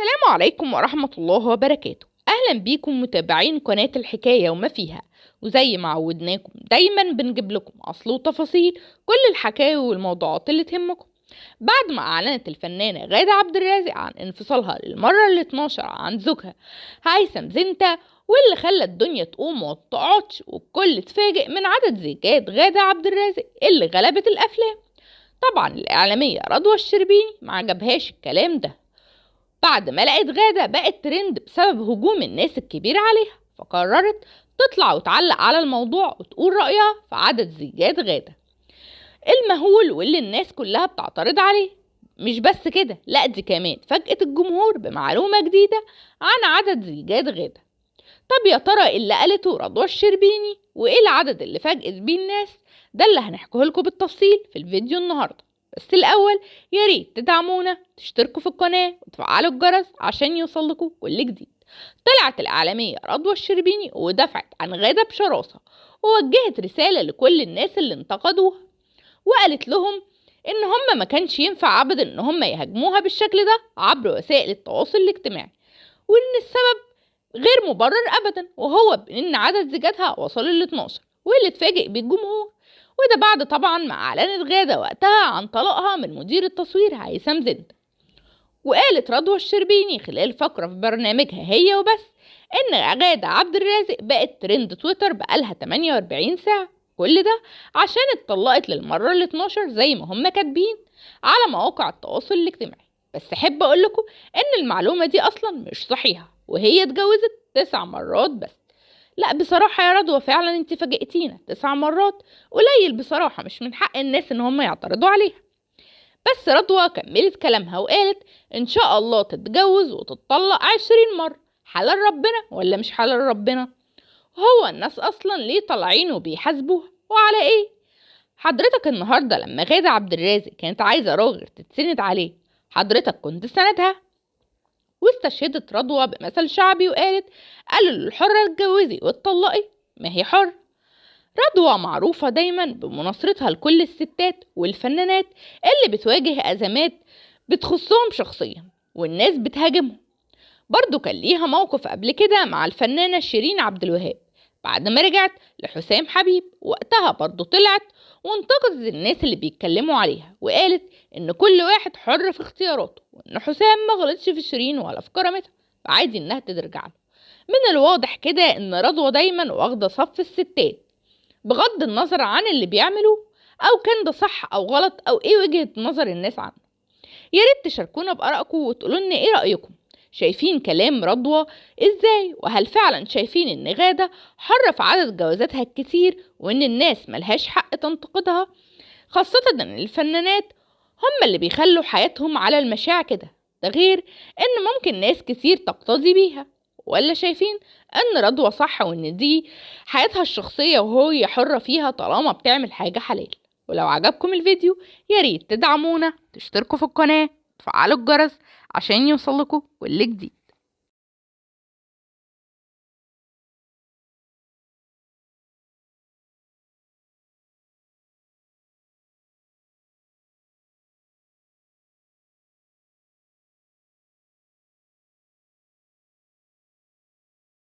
السلام عليكم ورحمة الله وبركاته. أهلا بيكم متابعين قناة الحكاية وما فيها. وزي ما عودناكم دايما بنجيب لكم أصل وتفاصيل كل الحكاية والموضوعات اللي تهمكم. بعد ما أعلنت الفنانة غادة عبد الرازق عن انفصالها للمرة ال 12 عن زوجها هيثم زنتة، واللي خلى الدنيا تقوم وما تقعدش والكل اتفاجئ من عدد زيجات غادة عبد الرازق اللي غلبت الأفلام. طبعا الإعلامية رضوى الشربيني ما عجبهاش الكلام ده بعد ما لقت غادة بقت ترند بسبب هجوم الناس الكبيرة عليها، فقررت تطلع وتعلق على الموضوع وتقول رأيها في عدد زيجات غادة المهول واللي الناس كلها بتعترض عليه. مش بس كده، لا دي كمان فاجأت الجمهور بمعلومة جديدة عن عدد زيجات غادة. طب يا ترى إيه اللي قالته رضوى الشربيني وايه العدد اللي فاجأت بيه الناس؟ ده اللي هنحكيه لكم بالتفصيل في الفيديو النهارده. بس الأول يا ريت تدعمونا، تشتركوا في القناة وتفعلوا الجرس عشان يوصلكوا كل جديد. طلعت الإعلامية رضوى الشربيني ودافعت عن غادة بشراسة، ووجهت رسالة لكل الناس اللي انتقدوها، وقالت لهم إن هم ما كانش ينفع أبدا إن هم يهاجموها بالشكل ده عبر وسائل التواصل الاجتماعي، وإن السبب غير مبرر أبدا، وهو بإن عدد زيجاتها وصل ل 12 واللي اتفاجئ بالجمهور. وده بعد طبعا ما أعلنت غادة وقتها عن طلاقها من مدير التصوير هيثم زنتة. وقالت رضوى الشربيني خلال فقرة في برنامجها هي وبس إن غادة عبد الرازق بقت ترند تويتر بقالها 48 ساعة، كل ده عشان اتطلقت للمرة ال 12 زي ما هم كاتبين على مواقع التواصل الاجتماعي. بس أحب أقول لكم إن المعلومة دي أصلا مش صحيحة، وهي اتجوزت 9 مرات بس. لا بصراحة يا رضوى فعلا انت فاجئتينا، 9 مرات قليل بصراحة، مش من حق الناس ان هم يعترضوا عليها. بس رضوى كملت كلامها وقالت ان شاء الله تتجوز وتتطلق 20 مرة، حلال ربنا ولا مش حلال ربنا؟ هو الناس اصلا ليه طالعين وبيحاسبوها وعلى ايه؟ حضرتك النهاردة لما غادة عبد الرازق كانت عايزة راجل تتسند عليه، حضرتك كنت سندها؟ واستشهدت رضوى بمثل شعبي وقالت قالوا للحرة اتجوزي واتطلقي، ما هي حر. رضوى معروفة دايما بمناصرتها لكل الستات والفنانات اللي بتواجه أزمات بتخصهم شخصيا والناس بتهاجمهم. برضو كان ليها موقف قبل كده مع الفنانة شيرين عبد الوهاب بعد ما رجعت لحسام حبيب، وقتها برضو طلعت وانتقدت الناس اللي بيتكلموا عليها وقالت ان كل واحد حر في اختياراته، وان حسام ما غلطش في شيرين ولا في كرامتها، فعادي انها ترجع له. من الواضح كده ان رضوى دايما واخده صف الستات بغض النظر عن اللي بيعملوه، او كان ده صح او غلط او ايه وجهة نظر الناس عنه. يا ريت تشاركونا بآرائكم وتقولوا لنا ايه رأيكم، شايفين كلام رضوى ازاي؟ وهل فعلا شايفين ان غادة حرة في عدد جوازاتها الكتير وان الناس ملهاش حق تنتقدها، خاصة ان الفنانات هم اللي بيخلوا حياتهم على المشاع كده؟ ده غير ان ممكن ناس كتير تقتدي بيها. ولا شايفين ان رضوى صح وان دي حياتها الشخصية وهي حرة فيها طالما بتعمل حاجة حلال؟ ولو عجبكم الفيديو يا ريت تدعمونا، تشتركوا في القناة، تفعلوا الجرس عشان يوصلكوا كل جديد.